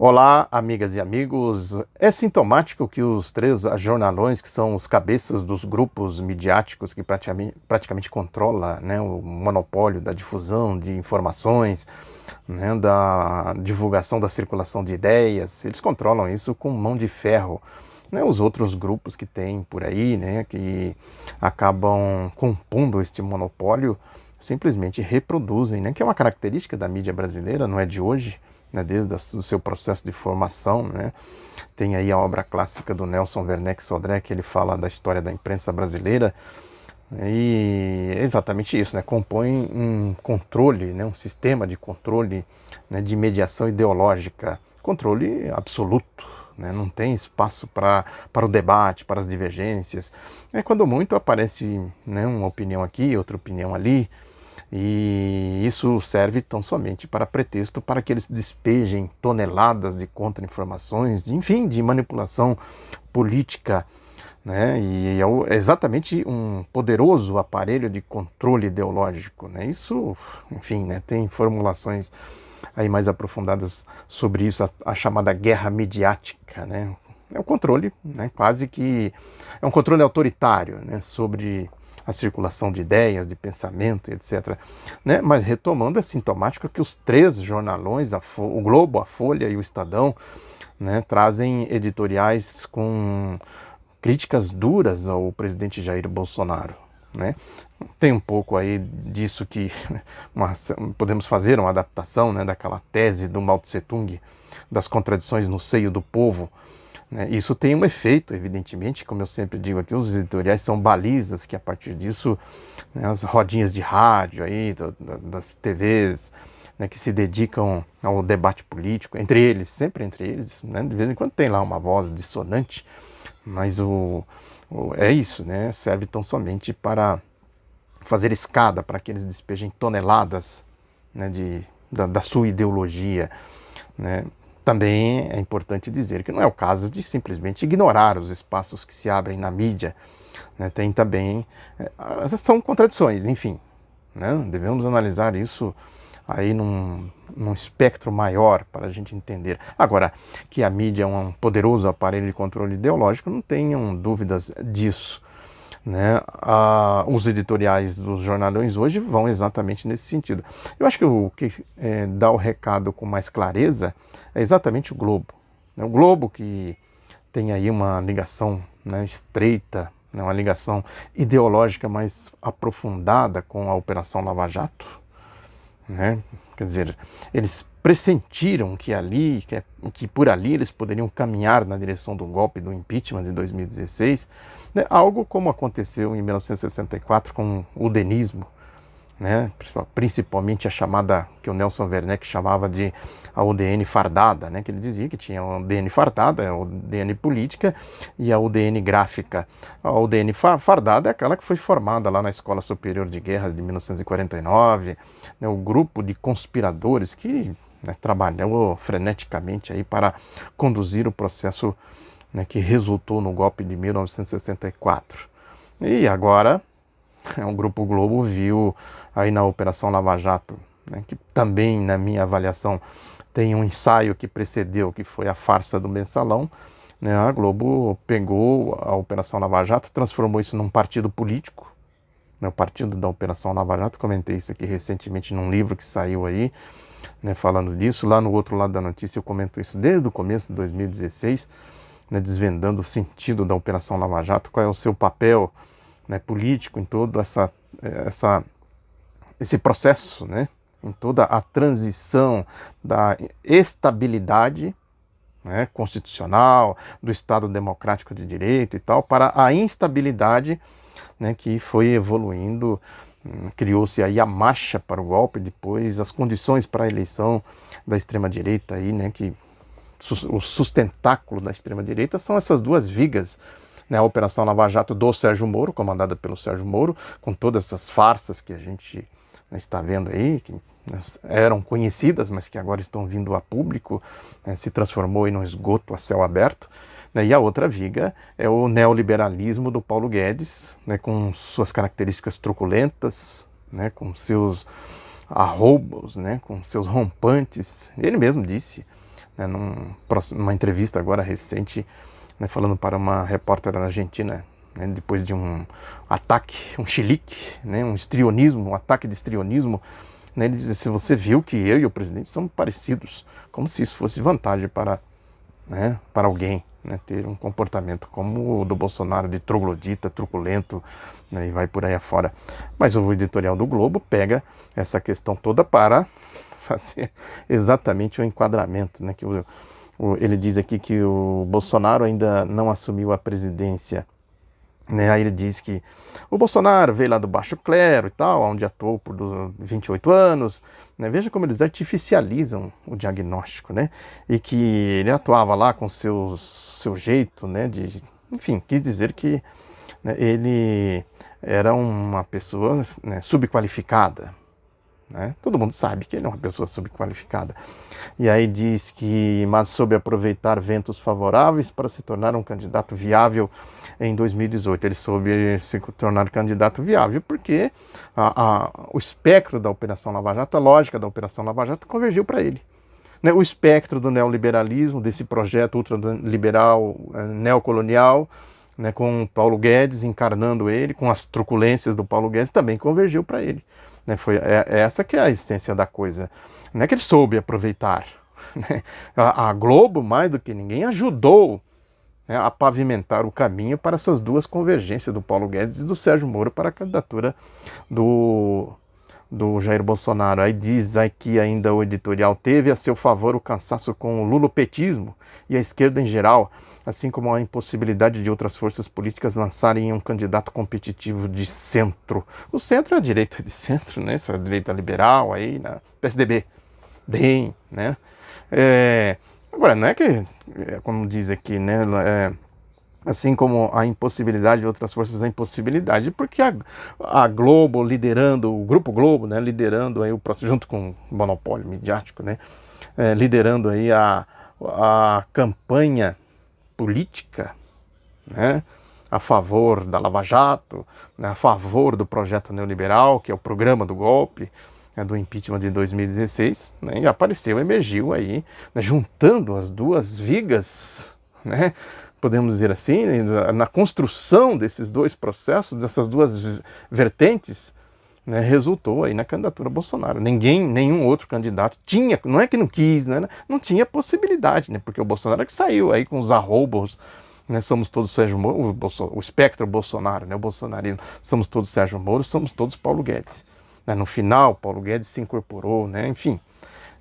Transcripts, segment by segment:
Olá, amigas e amigos. É sintomático que os três jornalões, que são os cabeças dos grupos midiáticos que praticamente controla, né, o monopólio da difusão de informações, né, da divulgação da circulação de ideias, eles controlam isso com mão de ferro. Né, os outros grupos que tem por aí, né, que acabam compondo este monopólio, simplesmente reproduzem, né, que é uma característica da mídia brasileira, não é de hoje, né, desde o seu processo de formação, né. Tem aí a obra clássica do Nelson Werneck Sodré, que ele fala da história da imprensa brasileira, e é exatamente isso, né, compõe um controle, né, um sistema de controle, né, de mediação ideológica, controle absoluto, né, não tem espaço para o debate, para as divergências. Quando muito aparece, né, uma opinião aqui, outra opinião ali, e isso serve tão somente para pretexto para que eles despejem toneladas de contra-informações, enfim, de manipulação política, né? E é exatamente um poderoso aparelho de controle ideológico, né? Isso, enfim, né, tem formulações aí mais aprofundadas sobre isso, a chamada guerra midiática, né? É um controle, né, quase que é um controle autoritário, né, sobre a circulação de ideias, de pensamento, etc. Né? Mas retomando, é sintomático que os três jornalões, o Globo, a Folha e o Estadão, né, trazem editoriais com críticas duras ao presidente Jair Bolsonaro. Né? Tem um pouco aí disso que podemos fazer uma adaptação, né, daquela tese do Mao Tse Tung, das contradições no seio do povo. Isso tem um efeito, evidentemente, como eu sempre digo aqui, os editoriais são balizas que a partir disso, né, as rodinhas de rádio aí, das TVs, né, que se dedicam ao debate político, entre eles, sempre entre eles, né, de vez em quando tem lá uma voz dissonante, mas é isso, né, serve tão somente para fazer escada para que eles despejem toneladas, né, da sua ideologia, né. Também é importante dizer que não é o caso de simplesmente ignorar os espaços que se abrem na mídia, né? Tem também, são contradições, enfim, né? Devemos analisar isso aí num espectro maior para a gente entender. Agora, que a mídia é um poderoso aparelho de controle ideológico, não tenham dúvidas disso. Né? Os editoriais dos jornalões hoje vão exatamente nesse sentido. Eu acho que o que dá o recado com mais clareza é exatamente o Globo. Né? O Globo, que tem aí uma ligação, né, estreita, né, uma ligação ideológica mais aprofundada com a Operação Lava Jato. Né? Quer dizer, eles pressentiram que por ali eles poderiam caminhar na direção do golpe do impeachment de 2016, né? Algo como aconteceu em 1964 com o denismo, né? Principalmente a chamada, que o Nelson Werneck chamava de a UDN fardada, né? Que ele dizia que tinha a UDN fardada, a UDN política e a UDN gráfica. A UDN fardada é aquela que foi formada lá na Escola Superior de Guerra de 1949, né? O grupo de conspiradores que, né, trabalhou freneticamente aí para conduzir o processo, né, que resultou no golpe de 1964. E agora o Grupo Globo viu aí na Operação Lava Jato, né, que também, na minha avaliação, tem um ensaio que precedeu, que foi a farsa do Mensalão, né. A Globo pegou a Operação Lava Jato, transformou isso num partido político, né, o partido da Operação Lava Jato. Comentei isso aqui recentemente num livro que saiu aí, né, falando disso. Lá no outro lado da notícia eu comento isso desde o começo de 2016, né, desvendando o sentido da Operação Lava Jato, qual é o seu papel, né, político em todo esse processo, né, em toda a transição da estabilidade, né, constitucional, do Estado democrático de direito e tal, para a instabilidade, né, que foi evoluindo. Criou-se aí a marcha para o golpe, depois as condições para a eleição da extrema-direita, aí, né, que o sustentáculo da extrema-direita são essas duas vigas, né, a Operação Lava Jato do Sérgio Moro, comandada pelo Sérgio Moro, com todas essas farsas que a gente, né, está vendo aí, que, né, eram conhecidas, mas que agora estão vindo a público, né, se transformou em um esgoto a céu aberto. Né, e a outra viga é o neoliberalismo do Paulo Guedes, né, com suas características truculentas, né, com seus arroubos, né, com seus rompantes. Ele mesmo disse, né, numa entrevista agora recente, né, falando para uma repórter argentina, né, depois de um ataque, um chilique, né, um histrionismo, um ataque de histrionismo, né, ele diz: se você viu que eu e o presidente somos parecidos, como se isso fosse vantagem para, né, para alguém, né, ter um comportamento como o do Bolsonaro, de troglodita, truculento, né, e vai por aí afora. Mas o editorial do Globo pega essa questão toda para fazer exatamente o enquadramento, né, que ele diz aqui que o Bolsonaro ainda não assumiu a presidência, né? Aí ele diz que o Bolsonaro veio lá do baixo clero e tal, onde atuou por 28 anos, né? Veja como eles artificializam o diagnóstico, né? E que ele atuava lá com seu jeito, né? Enfim, quis dizer que, né, ele era uma pessoa, né, subqualificada, né? Todo mundo sabe que ele é uma pessoa subqualificada. E aí diz que, mas soube aproveitar ventos favoráveis para se tornar um candidato viável em 2018. Ele soube se tornar candidato viável porque o espectro da Operação Lava Jato, a lógica da Operação Lava Jato convergiu para ele. Né? O espectro do neoliberalismo, desse projeto ultraliberal, neocolonial, né, com Paulo Guedes encarnando ele, com as truculências do Paulo Guedes, também convergiu para ele. Né, essa que é a essência da coisa. Não é que ele soube aproveitar. Né? A Globo, mais do que ninguém, ajudou, né, a pavimentar o caminho para essas duas convergências do Paulo Guedes e do Sérgio Moro para a candidatura do Jair Bolsonaro. Aí diz aqui ainda o editorial: teve a seu favor o cansaço com o lulopetismo e a esquerda em geral, assim como a impossibilidade de outras forças políticas lançarem um candidato competitivo de centro. O centro é a direita de centro, né? Essa direita liberal aí, na PSDB, DEM, né? Agora, não é que, como diz aqui, né? Assim como a impossibilidade de outras forças, a impossibilidade, porque a Globo liderando, o Grupo Globo, né, liderando aí o processo, junto com o monopólio midiático, né, liderando aí a campanha política, né, a favor da Lava Jato, né, a favor do projeto neoliberal, que é o programa do golpe, do impeachment de 2016, né, e apareceu, emergiu aí, né, juntando as duas vigas, né, podemos dizer assim, na construção desses dois processos, dessas duas vertentes, né, resultou aí na candidatura Bolsonaro. Nenhum outro candidato tinha, não é que não quis, né, não tinha possibilidade, né, porque o Bolsonaro é que saiu aí com os arrobos, né, somos todos Sérgio Moro, o espectro Bolsonaro, né, o bolsonarismo, somos todos Sérgio Moro, somos todos Paulo Guedes. Né, no final, Paulo Guedes se incorporou, né, enfim,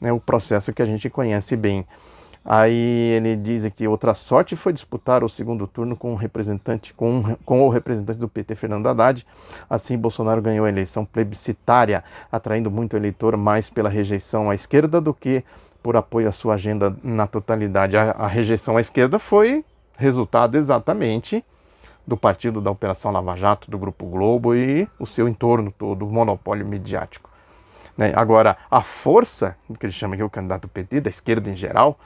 né, o processo que a gente conhece bem. Aí ele diz aqui: outra sorte foi disputar o segundo turno com o representante do PT, Fernando Haddad. Assim, Bolsonaro ganhou a eleição plebiscitária, atraindo muito eleitor mais pela rejeição à esquerda do que por apoio à sua agenda na totalidade. A rejeição à esquerda foi resultado exatamente do partido da Operação Lava Jato, do Grupo Globo e o seu entorno todo, o monopólio midiático. Né? Agora, a força, que ele chama aqui o candidato do PT, da esquerda em geral,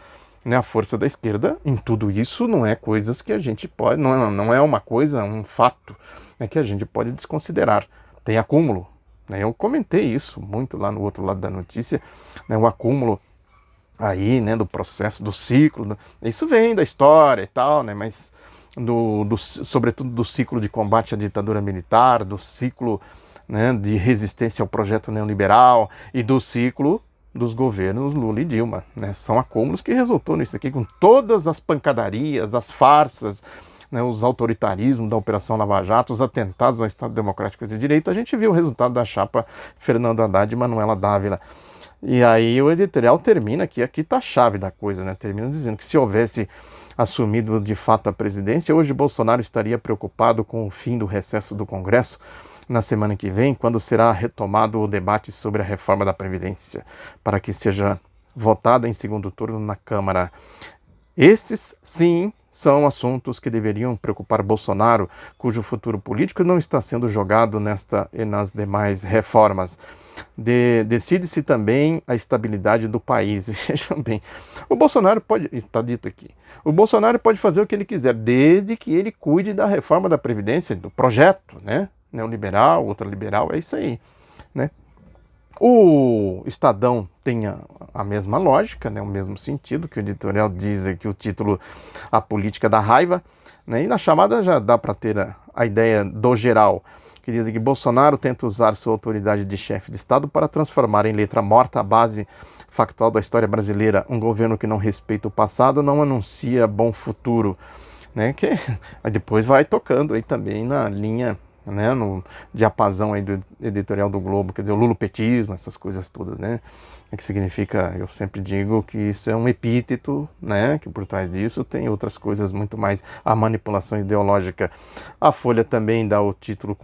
né, a força da esquerda em tudo isso não é coisas que a gente pode, não é uma coisa, um fato, né, que a gente pode desconsiderar. Tem acúmulo, né, eu comentei isso muito lá no outro lado da notícia, né, o acúmulo aí, né, do processo, do ciclo, isso vem da história e tal, né, mas sobretudo do ciclo de combate à ditadura militar, do ciclo, né, de resistência ao projeto neoliberal e do ciclo dos governos Lula e Dilma, né? São acúmulos que resultou nisso aqui, com todas as pancadarias, as farsas, né, os autoritarismos da Operação Lava Jato, os atentados ao Estado Democrático de Direito. A gente viu o resultado da chapa Fernando Haddad e Manuela Dávila. E aí o editorial termina aqui tá a chave da coisa, né? Termina dizendo que se houvesse assumido de fato a presidência, hoje Bolsonaro estaria preocupado com o fim do recesso do Congresso na semana que vem, quando será retomado o debate sobre a reforma da Previdência, para que seja votada em segundo turno na Câmara. Estes, sim, são assuntos que deveriam preocupar Bolsonaro, cujo futuro político não está sendo jogado nesta e nas demais reformas. Decide-se também a estabilidade do país. Vejam bem, o Bolsonaro pode, está dito aqui, o Bolsonaro pode fazer o que ele quiser, desde que ele cuide da reforma da Previdência, do projeto, né? Neoliberal, ultraliberal, é isso aí, né? O Estadão tem a mesma lógica, né, o mesmo sentido, que o editorial diz que o título A Política da Raiva, né, e na chamada já dá para ter a ideia do geral, que diz que Bolsonaro tenta usar sua autoridade de chefe de Estado para transformar em letra morta a base factual da história brasileira. Um governo que não respeita o passado não anuncia bom futuro, né, que aí depois vai tocando aí também na linha, né, no diapasão aí do editorial do Globo, quer dizer, o lulopetismo, essas coisas todas, né, que significa, eu sempre digo que isso é um epíteto, né, que por trás disso tem outras coisas muito mais, a manipulação ideológica. A Folha também dá o título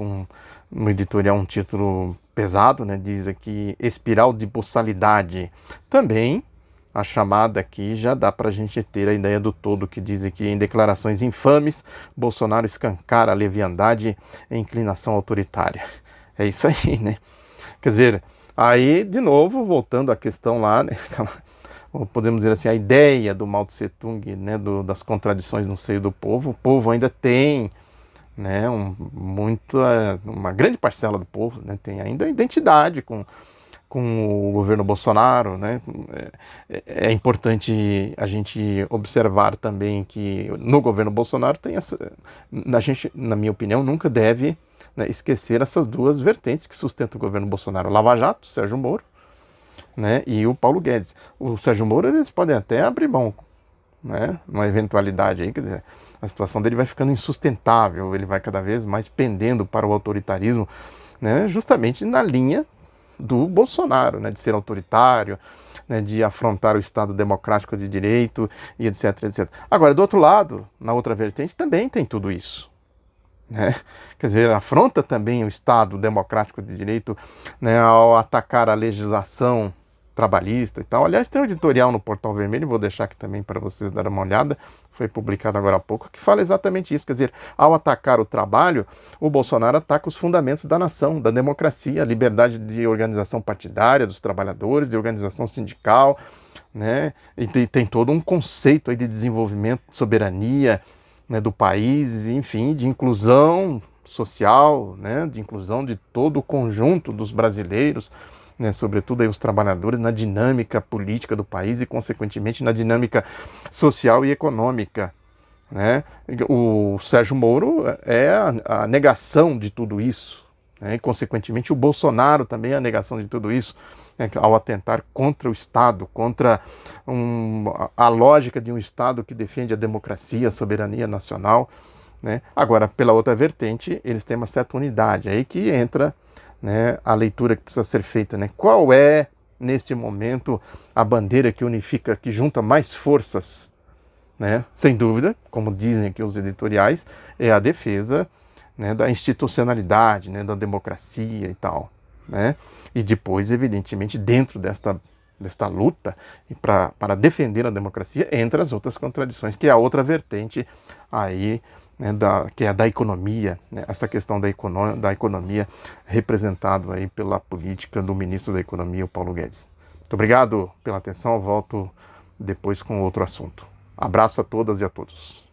no editorial, um título pesado, né, diz aqui, espiral de boçalidade. Também a chamada aqui já dá para a gente ter a ideia do todo, que diz aqui, em declarações infames, Bolsonaro escancara a leviandade e inclinação autoritária. É isso aí, né? Quer dizer, aí, de novo, voltando à questão lá, né, podemos dizer assim, a ideia do Mao Tse Tung, né, das contradições no seio do povo. O povo ainda tem, né, uma grande parcela do povo, né, tem ainda identidade com o governo Bolsonaro, né? É importante a gente observar também que no governo Bolsonaro tem a gente, na minha opinião, nunca deve, né, esquecer essas duas vertentes que sustentam o governo Bolsonaro: o Lava Jato, Sérgio Moro, né, e o Paulo Guedes. O Sérgio Moro, eles podem até abrir mão, né, numa eventualidade aí, quer dizer, a situação dele vai ficando insustentável, ele vai cada vez mais pendendo para o autoritarismo, né, justamente na linha do Bolsonaro, né, de ser autoritário, né, de afrontar o Estado democrático de direito e etc, etc. Agora, do outro lado, na outra vertente, também tem tudo isso, né? Quer dizer, afronta também o Estado democrático de direito, né, ao atacar a legislação trabalhista e tal. Aliás, tem um editorial no Portal Vermelho, vou deixar aqui também para vocês darem uma olhada, foi publicado agora há pouco, que fala exatamente isso. Quer dizer, ao atacar o trabalho, o Bolsonaro ataca os fundamentos da nação, da democracia, a liberdade de organização partidária dos trabalhadores, de organização sindical, né? E tem todo um conceito aí de desenvolvimento, de soberania, né, do país, enfim, de inclusão social, né, de inclusão de todo o conjunto dos brasileiros, né, sobretudo aí os trabalhadores, na dinâmica política do país e, consequentemente, na dinâmica social e econômica, né? O Sérgio Moro é a negação de tudo isso, né? E, consequentemente, o Bolsonaro também é a negação de tudo isso, né, ao atentar contra o Estado, contra a lógica de um Estado que defende a democracia, a soberania nacional, né? Agora, pela outra vertente, eles têm uma certa unidade, aí que entra, né, a leitura que precisa ser feita, né? Qual é, neste momento, a bandeira que unifica, que junta mais forças, né? Sem dúvida, como dizem aqui os editoriais, é a defesa, né, da institucionalidade, né, da democracia e tal, né? E depois, evidentemente, dentro desta luta e para defender a democracia, entre as outras contradições, que é a outra vertente aí, né, que é a da economia, né, essa questão da economia representado aí pela política do ministro da Economia, o Paulo Guedes. Muito obrigado pela atenção, eu volto depois com outro assunto. Abraço a todas e a todos.